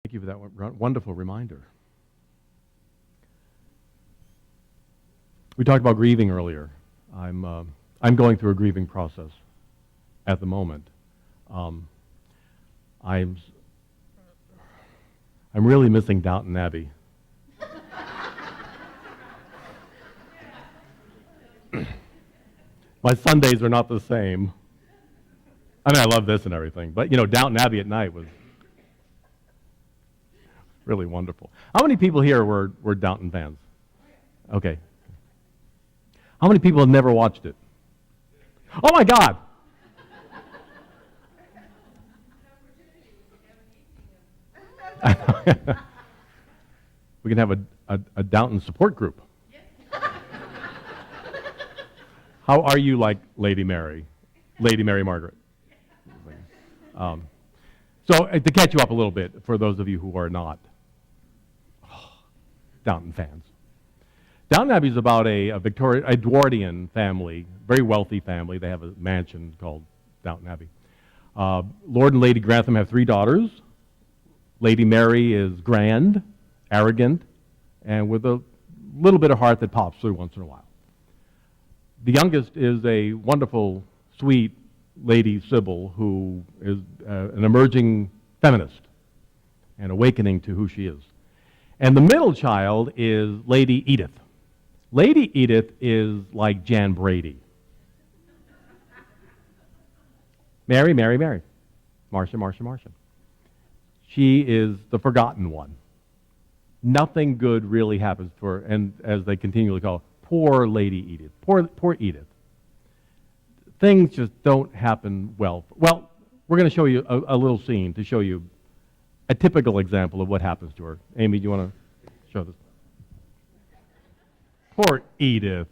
Thank you for that wonderful reminder. We talked about grieving earlier. I'm going through a grieving process at the moment. I'm really missing Downton Abbey. My Sundays are not the same. I mean, I love this and everything, but Downton Abbey at night was really wonderful. How many people here were Downton fans? Okay. How many people have never watched it? Oh my God! We can have a Downton support group. How are you like Lady Mary Margaret? So to catch you up a little bit, for those of you who are not Downton fans. Downton Abbey is about a Edwardian family, very wealthy family. They have a mansion called Downton Abbey. Lord and Lady Grantham have 3 daughters. Lady Mary is grand, arrogant, and with a little bit of heart that pops through once in a while. The youngest is a wonderful, sweet Lady Sybil, who is an emerging feminist and awakening to who she is. And the middle child is Lady Edith. Lady Edith is like Jan Brady. Mary, Mary, Mary. Marcia, Marcia, Marcia. She is the forgotten one. Nothing good really happens to her, and as they continually call her, poor Lady Edith. Poor Edith. Things just don't happen well. Well, we're going to show you a little scene to show you a typical example of what happens to her. Amy, do you want to show this? Poor Edith.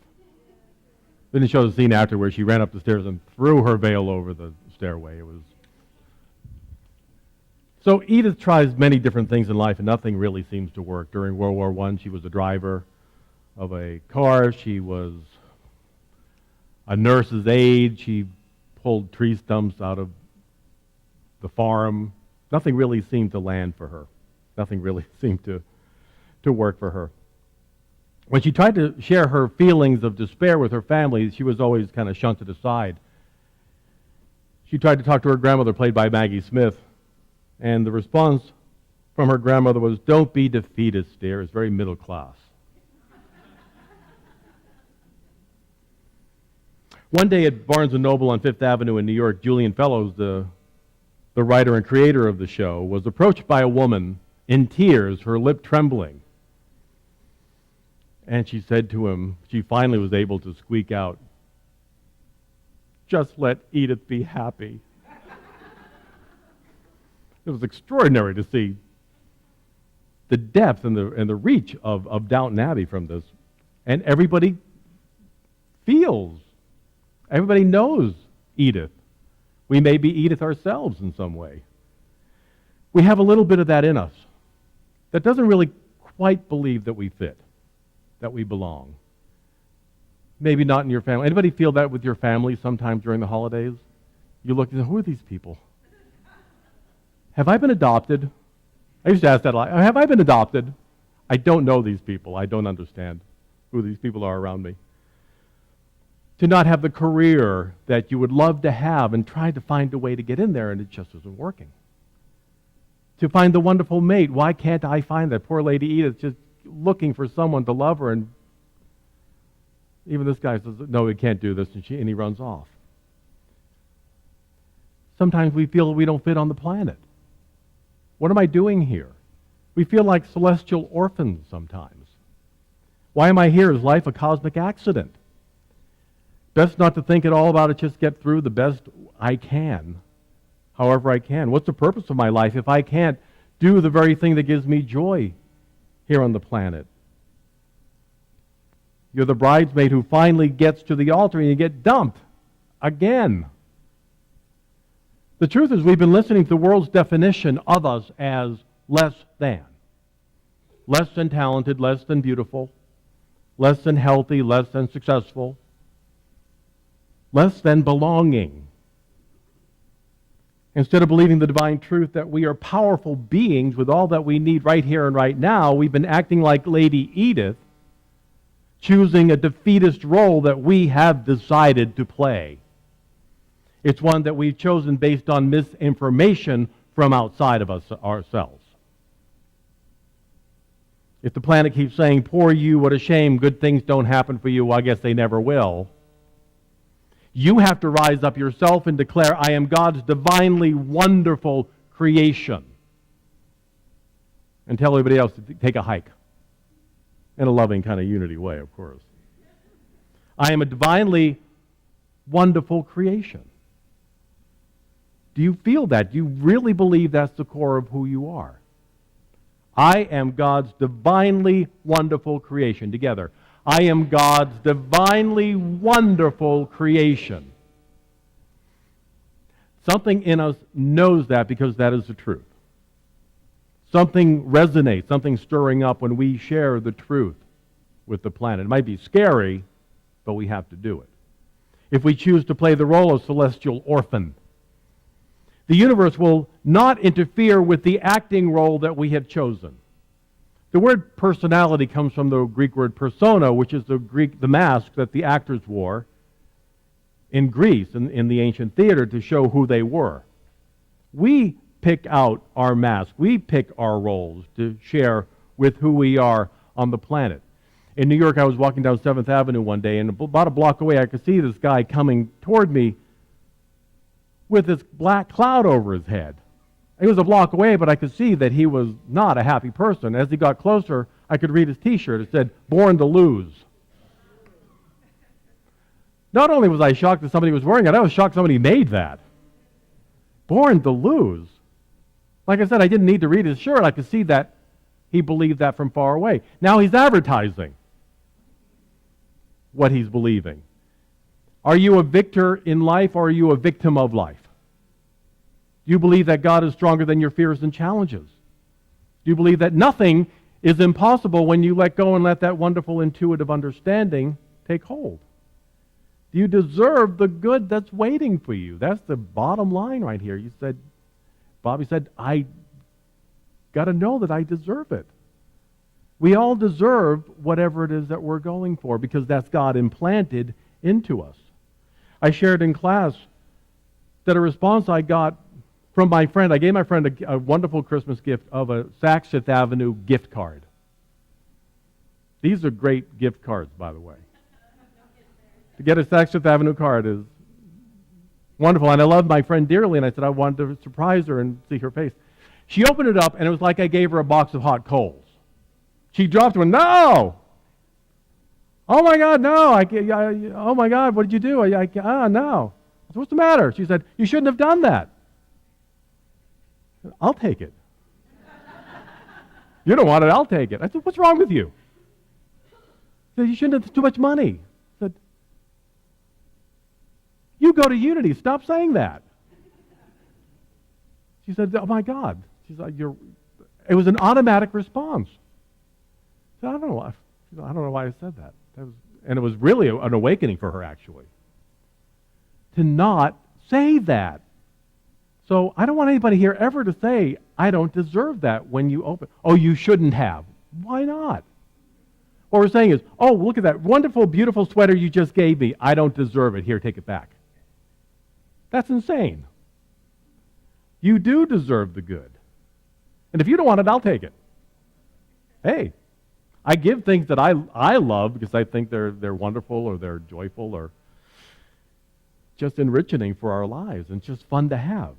Then it shows a scene after where she ran up the stairs and threw her veil over the stairway. So Edith tries many different things in life, and nothing really seems to work. During World War I, she was a driver of a car. She was a nurse's aide. She pulled tree stumps out of the farm. Nothing really seemed to land for her. Nothing really seemed to work for her. When she tried to share her feelings of despair with her family, she was always kind of shunted aside. She tried to talk to her grandmother, played by Maggie Smith, and the response from her grandmother was, "Don't be defeatist, dear." It's very middle class. One day at Barnes & Noble on Fifth Avenue in New York, Julian Fellows, the writer and creator of the show, was approached by a woman in tears, her lip trembling. And she said to him, she finally was able to squeak out, "Just let Edith be happy." It was extraordinary to see the depth and the reach of Downton Abbey from this. And everybody feels, everybody knows Edith. We may be Edith ourselves in some way. We have a little bit of that in us that doesn't really quite believe that we fit, that we belong. Maybe not in your family. Anybody feel that with your family sometimes during the holidays? You look and say, who are these people? Have I been adopted? I used to ask that a lot. Have I been adopted? I don't know these people. I don't understand who these people are around me. To not have the career that you would love to have and try to find a way to get in there, and it just isn't working. To find the wonderful mate. Why can't I find that? Poor Lady Edith just looking for someone to love her, and even this guy says, "No, we can't do this," and he runs off. Sometimes we feel we don't fit on the planet. What am I doing here? We feel like celestial orphans sometimes. Why am I here? Is life a cosmic accident? Best not to think at all about it, just get through the best I can, however I can. What's the purpose of my life if I can't do the very thing that gives me joy here on the planet? You're the bridesmaid who finally gets to the altar and you get dumped again. The truth is, we've been listening to the world's definition of us as less than talented, less than beautiful, less than healthy, less than successful, less than belonging. Instead of believing the divine truth that we are powerful beings with all that we need right here and right now, we've been acting like Lady Edith, choosing a defeatist role that we have decided to play. It's one that we've chosen based on misinformation from outside of us ourselves. If the planet keeps saying, "Poor you, what a shame, good things don't happen for you," well, I guess they never will. You have to rise up yourself and declare, "I am God's divinely wonderful creation." And tell everybody else to take a hike. In a loving kind of unity way, of course. I am a divinely wonderful creation. Do you feel that? Do you really believe that's the core of who you are? I am God's divinely wonderful creation. Together. I am God's divinely wonderful creation. Something in us knows that because that is the truth. Something resonates, something stirring up when we share the truth with the planet. It might be scary, but we have to do it. If we choose to play the role of celestial orphan, the universe will not interfere with the acting role that we have chosen. The word personality comes from the Greek word persona, which is the mask that the actors wore in Greece, in the ancient theater, to show who they were. We pick out our mask. We pick our roles to share with who we are on the planet. In New York, I was walking down 7th Avenue one day, and about a block away, I could see this guy coming toward me with this black cloud over his head. He was a block away, but I could see that he was not a happy person. As he got closer, I could read his T-shirt. It said, "Born to Lose." Not only was I shocked that somebody was wearing it, I was shocked somebody made that. Born to lose. Like I said, I didn't need to read his shirt. I could see that he believed that from far away. Now he's advertising what he's believing. Are you a victor in life, or are you a victim of life? Do you believe that God is stronger than your fears and challenges? Do you believe that nothing is impossible when you let go and let that wonderful intuitive understanding take hold? Do you deserve the good that's waiting for you? That's the bottom line right here. Bobby said, I got to know that I deserve it. We all deserve whatever it is that we're going for because that's God implanted into us. I shared in class that a response I got from my friend, I gave my friend a wonderful Christmas gift of a Saks Fifth Avenue gift card. These are great gift cards, by the way. To get a Saks Fifth Avenue card is wonderful. And I loved my friend dearly, and I said I wanted to surprise her and see her face. She opened it up, and it was like I gave her a box of hot coals. She dropped one. No! Oh, my God, no. Oh, my God, what did you do? No. I said, what's the matter? She said, you shouldn't have done that. I said, I'll take it. You don't want it, I'll take it. I said, what's wrong with you? She said, you shouldn't have too much money. I said, you go to Unity, stop saying that. She said, oh my God. She said, it was an automatic response. I said, I don't know why I said that. And it was really an awakening for her, actually. To not say that. So I don't want anybody here ever to say, I don't deserve that when you open. Oh, you shouldn't have. Why not? What we're saying is, oh, look at that wonderful, beautiful sweater you just gave me. I don't deserve it. Here, take it back. That's insane. You do deserve the good. And if you don't want it, I'll take it. Hey, I give things that I love because I think they're wonderful or they're joyful or just enriching for our lives and just fun to have.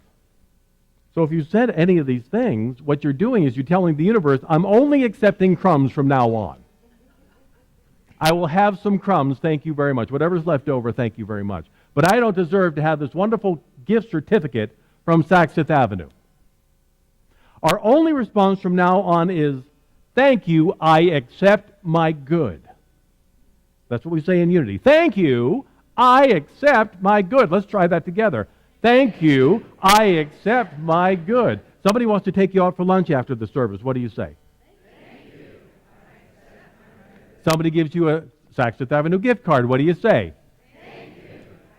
So if you said any of these things, what you're doing is you're telling the universe, I'm only accepting crumbs from now on. I will have some crumbs, thank you very much. Whatever's left over, thank you very much. But I don't deserve to have this wonderful gift certificate from Saks Fifth Avenue. Our only response from now on is, thank you, I accept my good. That's what we say in Unity. Thank you, I accept my good. Let's try that together. Thank you, I accept my good. Somebody wants to take you out for lunch after the service. What do you say? Thank you, I accept my good. Somebody gives you a Saks Fifth Avenue gift card. What do you say? Thank you,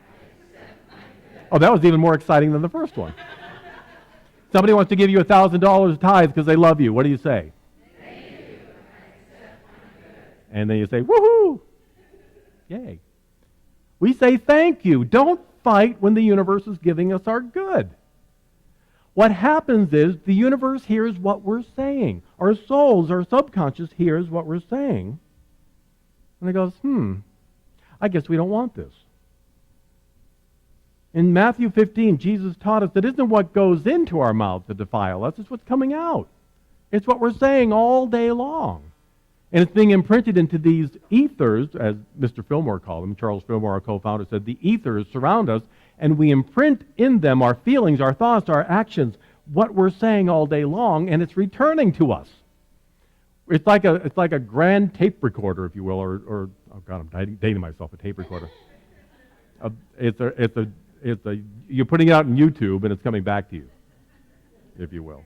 I accept my good. Oh, that was even more exciting than the first one. Somebody wants to give you $1,000 tithe because they love you. What do you say? Thank you. I accept my good. And then you say, woohoo! Yay. We say thank you. Don't fight when the universe is giving us our good. What happens is the universe hears what we're saying. Our souls, our subconscious hears what we're saying. And it goes, I guess we don't want this. In Matthew 15, Jesus taught us that it isn't what goes into our mouth that defile us, it's what's coming out. It's what we're saying all day long. And it's being imprinted into these ethers, as Mr. Fillmore called them. Charles Fillmore, our co-founder, said the ethers surround us, and we imprint in them our feelings, our thoughts, our actions, what we're saying all day long, and it's returning to us. It's like a grand tape recorder, if you will, or oh God, I'm dating myself, a tape recorder. You're putting it out on YouTube, and it's coming back to you, if you will.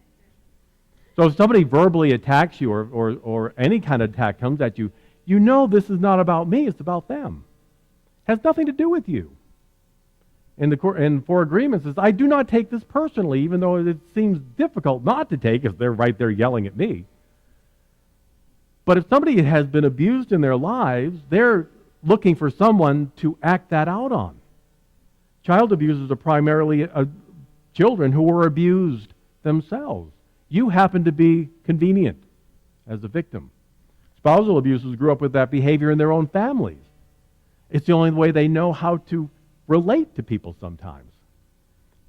So if somebody verbally attacks you or any kind of attack comes at you, you know this is not about me, it's about them. It has nothing to do with you. In Four Agreements, says, I do not take this personally, even though it seems difficult not to take if they're right there yelling at me. But if somebody has been abused in their lives, they're looking for someone to act that out on. Child abusers are primarily children who were abused themselves. You happen to be convenient as a victim. Spousal abusers grew up with that behavior in their own families. It's the only way they know how to relate to people sometimes.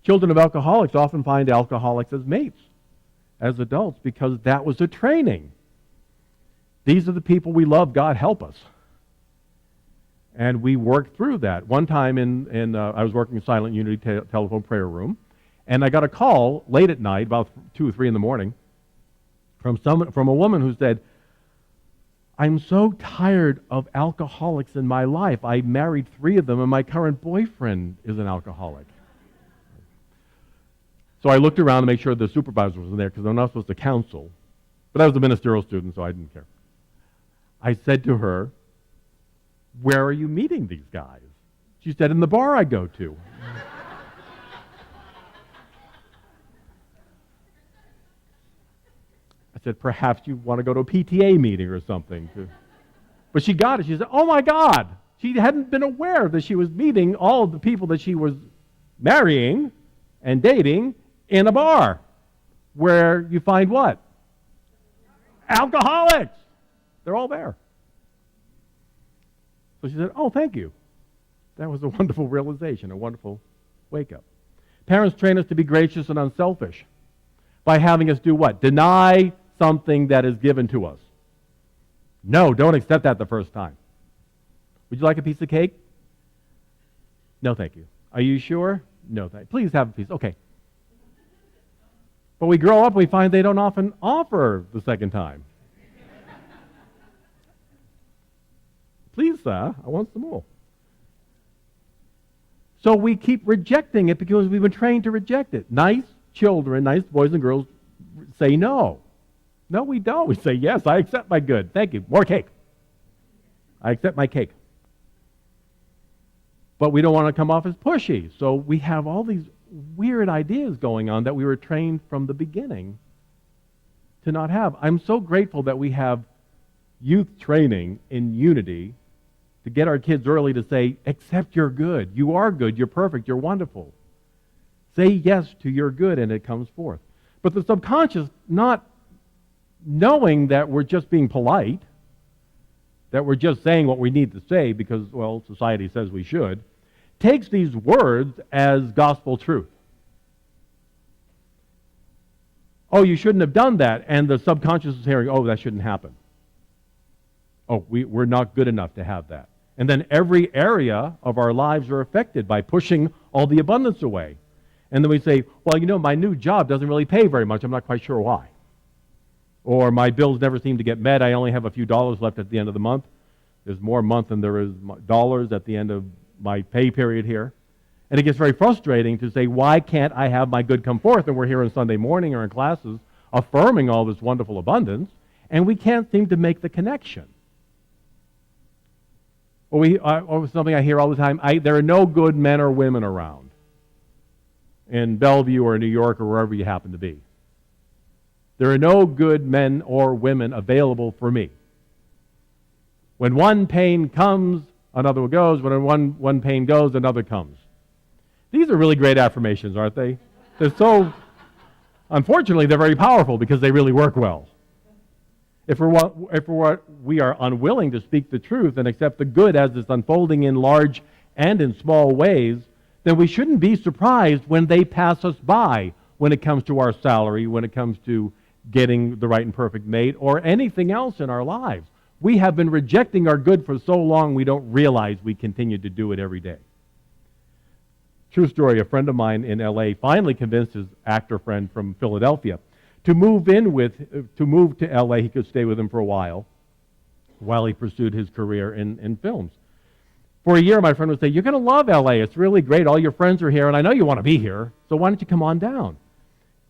Children of alcoholics often find alcoholics as mates, as adults, because that was a training. These are the people we love. God help us. And we worked through that. One time I was working in Silent Unity telephone prayer room, and I got a call late at night, about 2 or 3 in the morning, from a woman who said, I'm so tired of alcoholics in my life. I married 3 of them, and my current boyfriend is an alcoholic. So I looked around to make sure the supervisor was in there, because I'm not supposed to counsel. But I was a ministerial student, so I didn't care. I said to her, where are you meeting these guys? She said, in the bar I go to. I said, perhaps you want to go to a PTA meeting or something. But she got it. She said, oh my God. She hadn't been aware that she was meeting all of the people that she was marrying and dating in a bar where you find what? Alcoholics. They're all there. So she said, oh, thank you. That was a wonderful realization, a wonderful wake-up. Parents train us to be gracious and unselfish by having us do what? Deny something that is given to us. No, don't accept that the first time. Would you like a piece of cake? No, thank you. Are you sure? No, thank you. Please have a piece. Okay. But we grow up and we find they don't often offer the second time. Please, sir, I want some more. So we keep rejecting it because we've been trained to reject it. Nice children, nice boys and girls say no. No, we don't. We say, yes, I accept my good. Thank you. More cake. I accept my cake. But we don't want to come off as pushy. So we have all these weird ideas going on that we were trained from the beginning to not have. I'm so grateful that we have youth training in unity to get our kids early to say, accept your good. You are good. You're perfect. You're wonderful. Say yes to your good, and it comes forth. But the subconscious, not knowing that we're just being polite, that we're just saying what we need to say because, well, society says we should, takes these words as gospel truth. Oh, you shouldn't have done that. And the subconscious is hearing, oh, that shouldn't happen. Oh, we're not good enough to have that. And then every area of our lives are affected by pushing all the abundance away. And then we say, well, you know, my new job doesn't really pay very much. I'm not quite sure why. Or my bills never seem to get met. I only have a few dollars left at the end of the month. There's more month than there is dollars at the end of my pay period here. And it gets very frustrating to say, why can't I have my good come forth? And we're here on Sunday morning or in classes affirming all this wonderful abundance, and we can't seem to make the connection. Or something I hear all the time, there are no good men or women around. in Bellevue or New York or wherever you happen to be. There are no good men or women available for me. When one pain comes, another goes. When one pain goes, another comes. These are really great affirmations, aren't they? They're so, unfortunately, they're very powerful because they really work well. If we are unwilling to speak the truth and accept the good as it's unfolding in large and in small ways, then we shouldn't be surprised when they pass us by when it comes to our salary, when it comes to getting the right and perfect mate, or anything else in our lives. We have been rejecting our good for so long we don't realize we continue to do it every day. True story, a friend of mine in L.A. finally convinced his actor friend from Philadelphia to move to L.A. He could stay with him for a while he pursued his career in films. For a year, my friend would say, "You're going to love L.A. It's really great. All your friends are here, and I know you want to be here, so why don't you come on down?"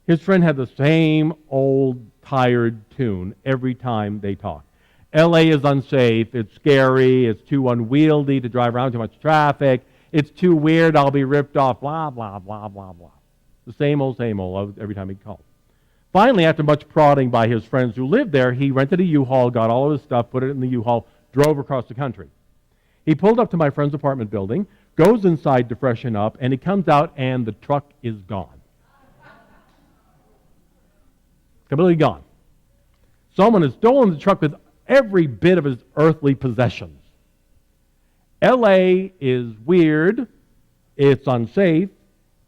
His friend had the same old, tired tune every time they talked. L.A. is unsafe. It's scary. It's too unwieldy to drive around, too much traffic. It's too weird. I'll be ripped off, blah, blah, blah, blah, blah. The same old every time he called. Finally, after much prodding by his friends who lived there, he rented a U-Haul, got all of his stuff, put it in the U-Haul, drove across the country. He pulled up to my friend's apartment building, goes inside to freshen up, and he comes out and the truck is gone. Completely gone. Someone has stolen the truck with every bit of his earthly possessions. L.A. is weird, it's unsafe,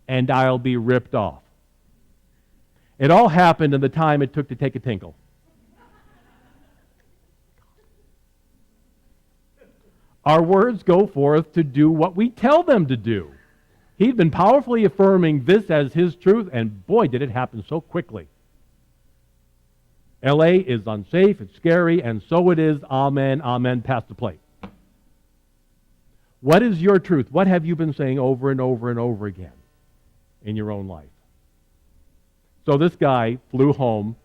and I'll be ripped off. It all happened in the time it took to take a tinkle. Our words go forth to do what we tell them to do. He'd been powerfully affirming this as his truth, and boy, did it happen so quickly. L.A. is unsafe, it's scary, and so it is. Amen, amen, pass the plate. What is your truth? What have you been saying over and over and over again in your own life? So this guy flew home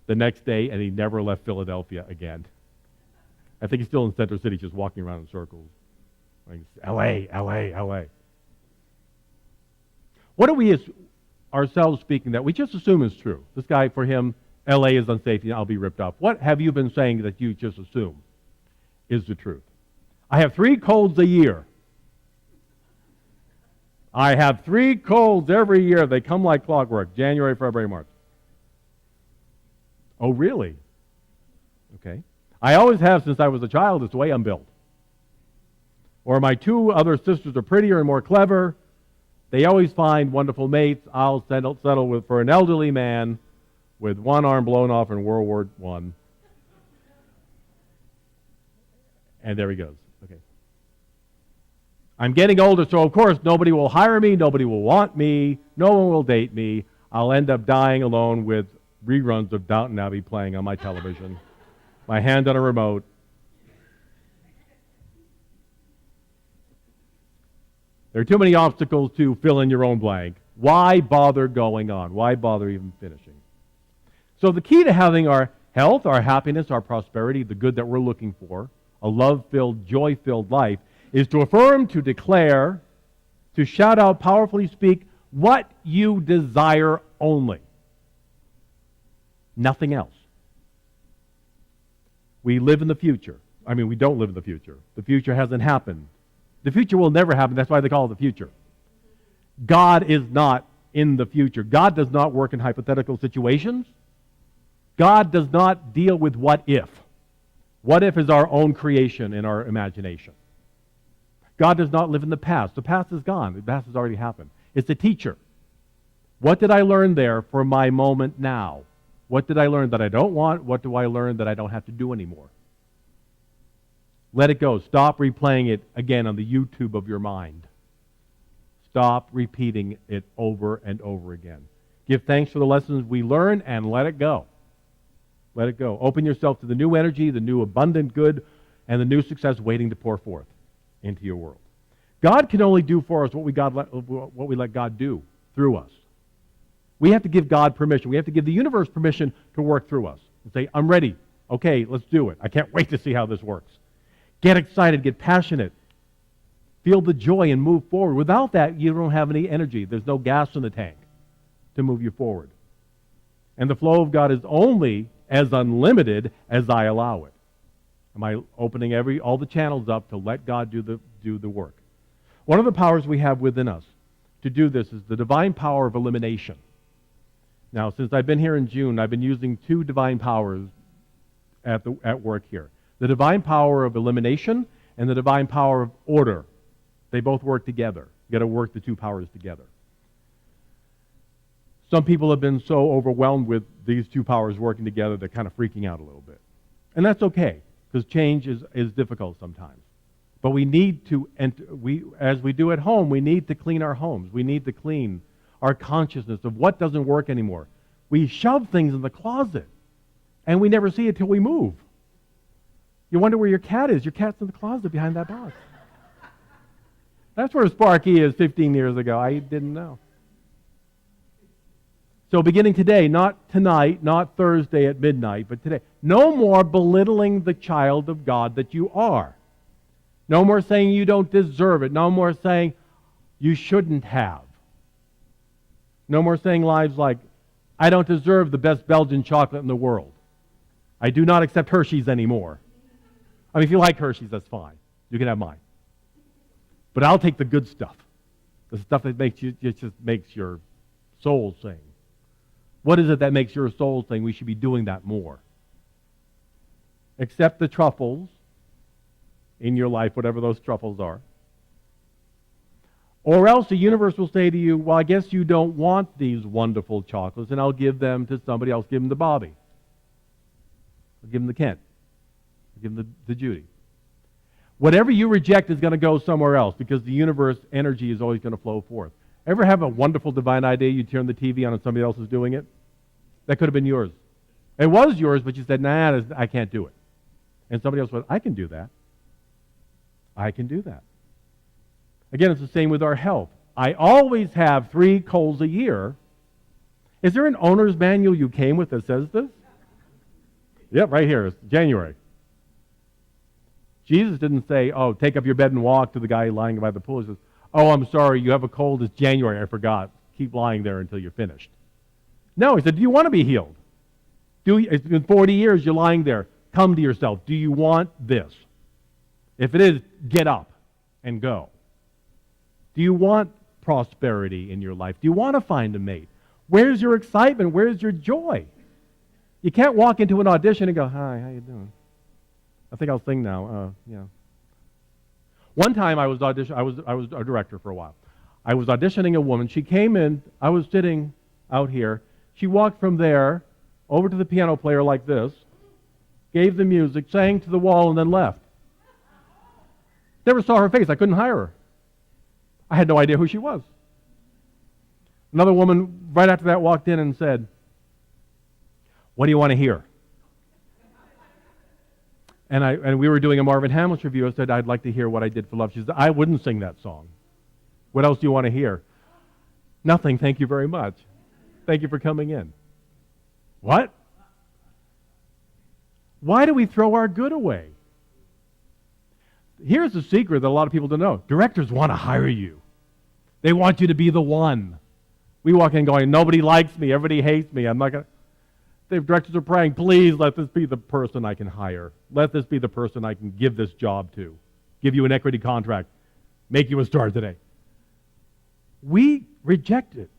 the next day, and he never left Philadelphia again. I think he's still in Center City, just walking around in circles. Like, L.A., L.A., L.A. What are we ourselves speaking that we just assume is true? This guy, for him, L.A. is unsafe, and I'll be ripped off. What have you been saying that you just assume is the truth? I have 3 colds a year. I have 3 colds every year. They come like clockwork, January, February, March. Oh, really? Okay. I always have since I was a child. It's the way I'm built. Or my 2 other sisters are prettier and more clever. They always find wonderful mates. I'll settle for an elderly man with one arm blown off in World War I. And there he goes. Okay. I'm getting older, so of course nobody will hire me, nobody will want me, no one will date me. I'll end up dying alone with reruns of Downton Abbey playing on my television. My hand on a remote. There are too many obstacles to fill in your own blank. Why bother going on? Why bother even finishing? So the key to having our health, our happiness, our prosperity, the good that we're looking for, a love-filled, joy-filled life, is to affirm, to declare, to shout out, powerfully speak what you desire only. Nothing else. We live in the future. I mean, we don't live in the future. The future hasn't happened. The future will never happen. That's why they call it the future. God is not in the future. God does not work in hypothetical situations. God does not deal with what if. What if is our own creation in our imagination. God does not live in the past. The past is gone. The past has already happened. It's a teacher. What did I learn there for my moment now? What did I learn that I don't want? What do I learn that I don't have to do anymore? Let it go. Stop replaying it again on the YouTube of your mind. Stop repeating it over and over again. Give thanks for the lessons we learn and let it go. Let it go. Open yourself to the new energy, the new abundant good, and the new success waiting to pour forth into your world. God can only do for us what we let God do through us. We have to give God permission. We have to give the universe permission to work through us and say, I'm ready. Okay, let's do it. I can't wait to see how this works. Get excited. Get passionate. feel the joy and move forward. Without that, you don't have any energy. There's no gas in the tank to move you forward. And the flow of God is only as unlimited as I allow it. Am I opening all the channels up to let God do the work? One of the powers we have within us to do this is the divine power of elimination. Now, since I've been here in June, I've been using two divine powers at work here. The divine power of elimination and the divine power of order. They both work together. You've got to work the two powers together. Some people have been so overwhelmed with these two powers working together, they're kind of freaking out a little bit. And that's okay, because change is difficult sometimes. But we need to, as we do at home, we need to clean our homes. We need to clean our consciousness of what doesn't work anymore. We shove things in the closet, and we never see it till we move. You wonder where your cat is. Your cat's in the closet behind that box. That's where Sparky is 15 years ago. I didn't know. So beginning today, not tonight, not Thursday at midnight, but today, no more belittling the child of God that you are. No more saying you don't deserve it. No more saying you shouldn't have. No more saying lies like, I don't deserve the best Belgian chocolate in the world. I do not accept Hershey's anymore. I mean, if you like Hershey's, that's fine. You can have mine. But I'll take the good stuff. The stuff that just makes your soul sing. What is it that makes your soul sing? We should be doing that more. Accept the truffles in your life, whatever those truffles are. Or else the universe will say to you, well, I guess you don't want these wonderful chocolates, and I'll give them to somebody else. Give them to Bobby. I'll give them to Kent. I'll give them to Judy. Whatever you reject is going to go somewhere else, because the universe energy is always going to flow forth. Ever have a wonderful divine idea, you turn the TV on and somebody else is doing it? That could have been yours. It was yours, but you said, nah, I can't do it. And somebody else went, I can do that. I can do that. Again, it's the same with our health. I always have 3 colds a year. Is there an owner's manual you came with that says this? Yep, right here. It's January. Jesus didn't say, oh, take up your bed and walk to the guy lying by the pool. He says, oh, I'm sorry, you have a cold. It's January. I forgot. Keep lying there until you're finished. No, he said, do you want to be healed? It's been 40 years you're lying there. Come to yourself. Do you want this? If it is, get up and go. Do you want prosperity in your life? Do you want to find a mate? Where's your excitement? Where's your joy? You can't walk into an audition and go, hi, how you doing? I think I'll sing now. Yeah. One time I was a director for a while. I was auditioning a woman. She came in. I was sitting out here. She walked from there over to the piano player like this, gave the music, sang to the wall, and then left. Never saw her face. I couldn't hire her. I had no idea who she was. Another woman right after that walked in and said, what do you want to hear? And we were doing a Marvin Hamlisch review. I said, I'd like to hear What I Did for Love. She said, I wouldn't sing that song. What else do you want to hear? Nothing, thank you very much. Thank you for coming in. What? Why do we throw our good away? Here's the secret that a lot of people don't know. Directors want to hire you. They want you to be the one. We walk in going, nobody likes me, everybody hates me, I'm not going to... The directors are praying, please let this be the person I can hire. Let this be the person I can give this job to. Give you an equity contract. Make you a star today. We reject it.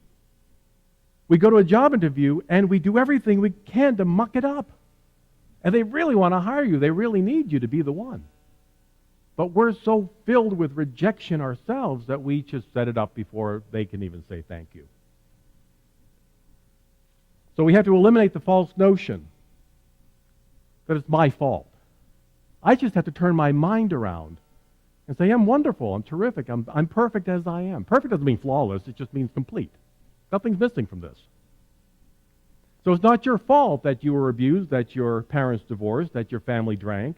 We go to a job interview and we do everything we can to muck it up. And they really want to hire you. They really need you to be the one. But we're so filled with rejection ourselves that we just set it up before they can even say thank you. So we have to eliminate the false notion that it's my fault. I just have to turn my mind around and say, I'm wonderful, I'm terrific, I'm perfect as I am. Perfect doesn't mean flawless, it just means complete. Nothing's missing from this. So it's not your fault that you were abused, that your parents divorced, that your family drank,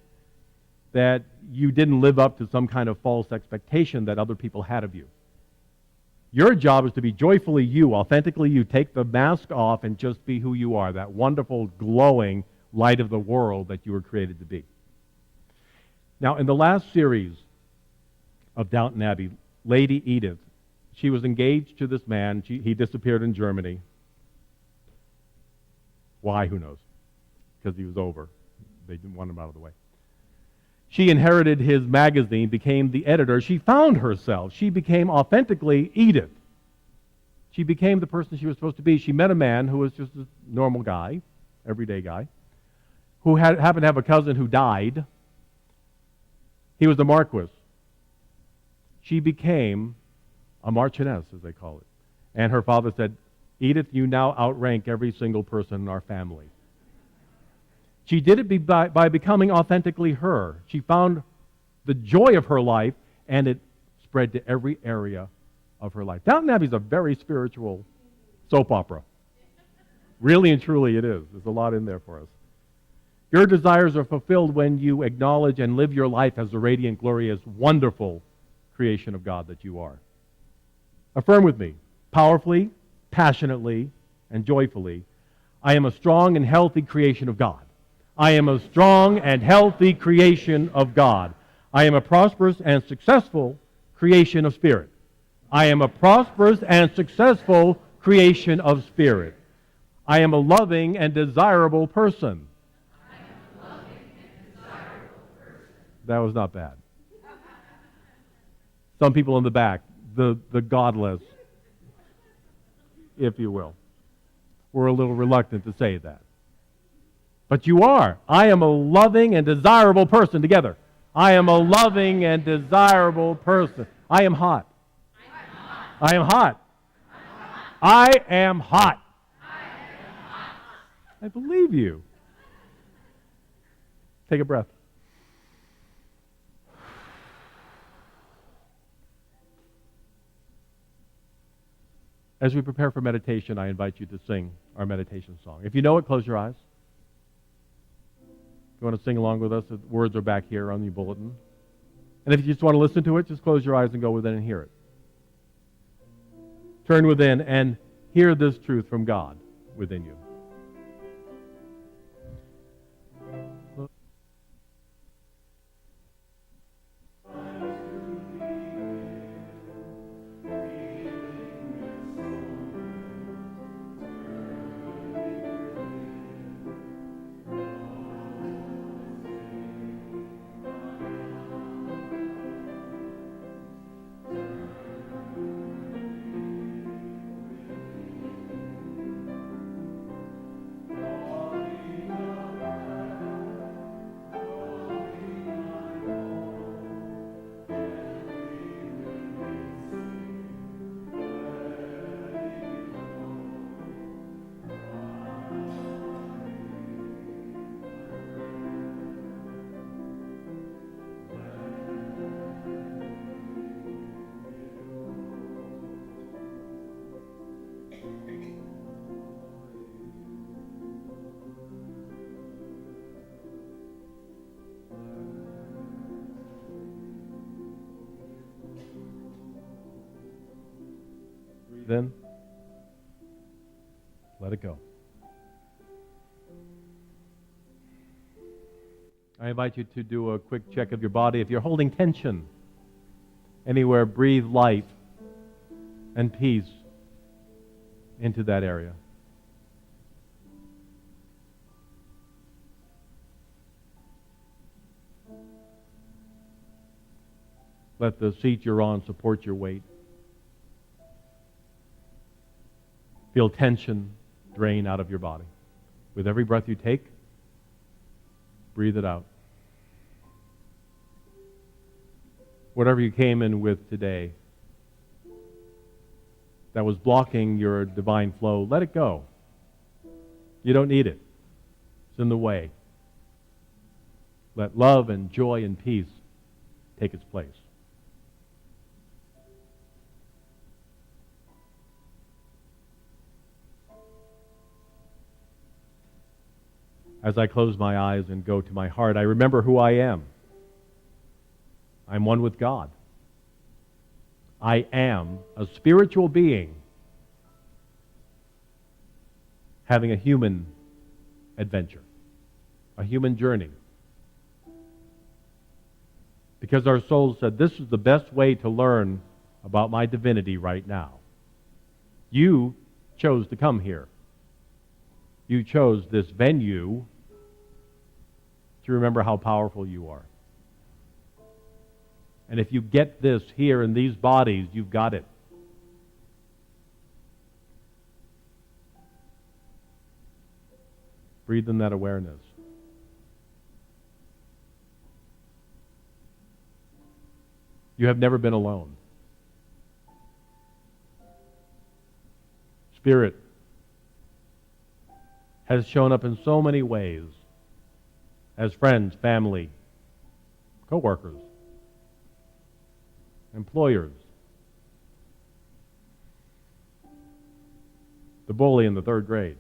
that you didn't live up to some kind of false expectation that other people had of you. Your job is to be joyfully you, authentically you. Take the mask off and just be who you are, that wonderful, glowing light of the world that you were created to be. Now, in the last series, of Downton Abbey, Lady Edith. She was engaged to this man. He disappeared in Germany. Why? Who knows? Because he was over. They didn't want him out of the way. She inherited his magazine, became the editor. She found herself. She became authentically Edith. She became the person she was supposed to be. She met a man who was just a normal guy, everyday guy, who happened to have a cousin who died. He was a marquis. She became a marchioness, as they call it. And her father said, Edith, you now outrank every single person in our family. She did it by becoming authentically her. She found the joy of her life, and it spread to every area of her life. Downton Abbey is a very spiritual soap opera. Really and truly it is. There's a lot in there for us. Your desires are fulfilled when you acknowledge and live your life as the radiant, glorious, wonderful creation of God that you are. Affirm with me, powerfully, passionately, and joyfully, I am a strong and healthy creation of God. I am a strong and healthy creation of God. I am a prosperous and successful creation of spirit. I am a prosperous and successful creation of spirit. I am a loving and desirable person. That was not bad. Some people in the back, the godless, if you will, were a little reluctant to say that. But you are. I am a loving and desirable person. Together. I am a loving and desirable person. I am hot. I am hot. I am hot. I believe you. Take a breath. As we prepare for meditation, I invite you to sing our meditation song. If you know it, close your eyes. If you want to sing along with us, the words are back here on the bulletin. And if you just want to listen to it, just close your eyes and go within and hear it. Turn within and hear this truth from God within you. Then let it go. I invite you to do a quick check of your body. If you're holding tension anywhere, breathe light and peace into that area. Let the seat you're on support your weight. Feel tension drain out of your body. With every breath you take, breathe it out. Whatever you came in with today that was blocking your divine flow, let it go. You don't need it. It's in the way. Let love and joy and peace take its place. As I close my eyes and go to my heart, I remember who I am. I'm one with God. I am a spiritual being having a human adventure, a human journey. Because our souls said, this is the best way to learn about my divinity right now. You chose to come here. You chose this venue to remember how powerful you are. And if you get this here in these bodies, you've got it. Breathe in that awareness. You have never been alone. Spirit has shown up in so many ways as friends, family, co-workers, employers, the bully in the third grade,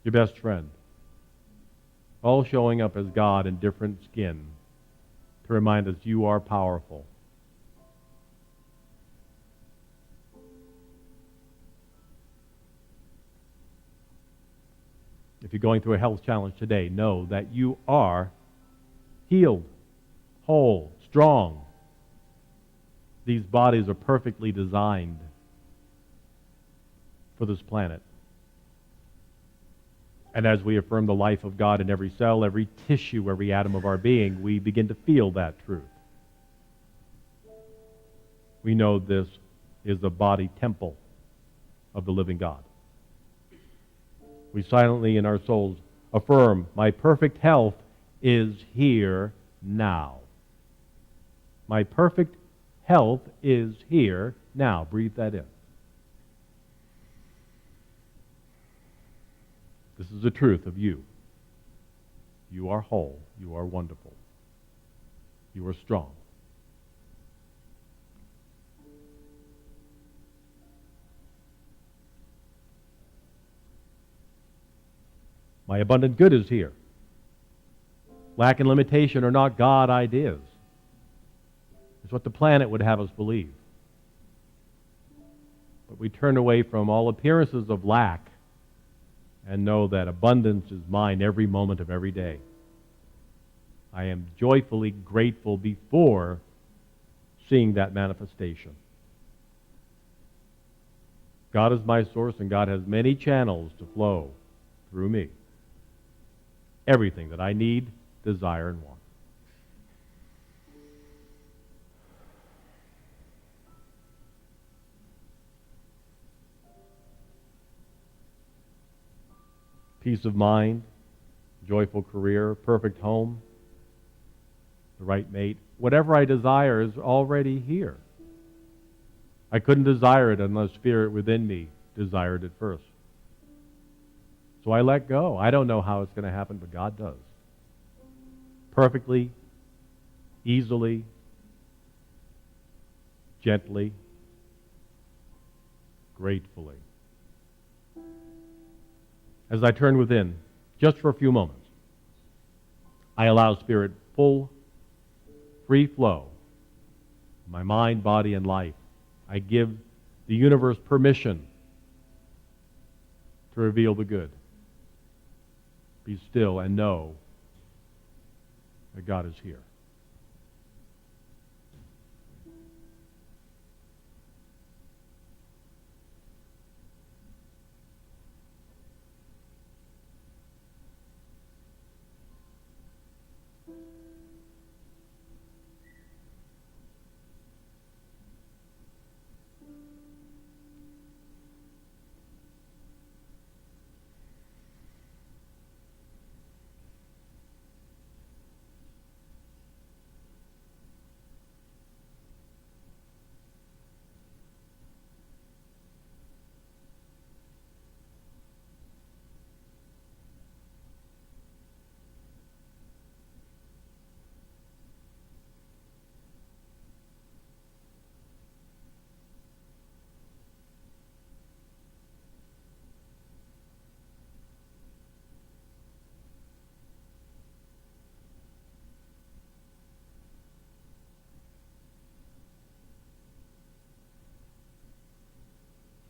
your best friend, all showing up as God in different skin to remind us you are powerful. If you're going through a health challenge today, know that you are healed, whole, strong. These bodies are perfectly designed for this planet. And as we affirm the life of God in every cell, every tissue, every atom of our being, we begin to feel that truth. We know this is the body temple of the living God. We silently in our souls affirm, my perfect health is here now. My perfect health is here now. Breathe that in. This is the truth of you. You are whole. You are wonderful. You are strong. My abundant good is here. Lack and limitation are not God ideas. It's what the planet would have us believe. But we turn away from all appearances of lack and know that abundance is mine every moment of every day. I am joyfully grateful before seeing that manifestation. God is my source, and God has many channels to flow through me. Everything that I need, desire, and want. Peace of mind, joyful career, perfect home, the right mate. Whatever I desire is already here. I couldn't desire it unless Spirit within me desired it first. So I let go. I don't know how it's going to happen, but God does. Perfectly, easily, gently, gratefully. As I turn within, just for a few moments, I allow Spirit full, free flow, my mind, body, and life. I give the universe permission to reveal the good. Be still and know that God is here.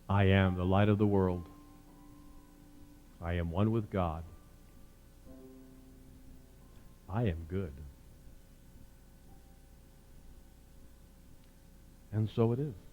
I am the light of the world. I am one with God. I am good. And so it is.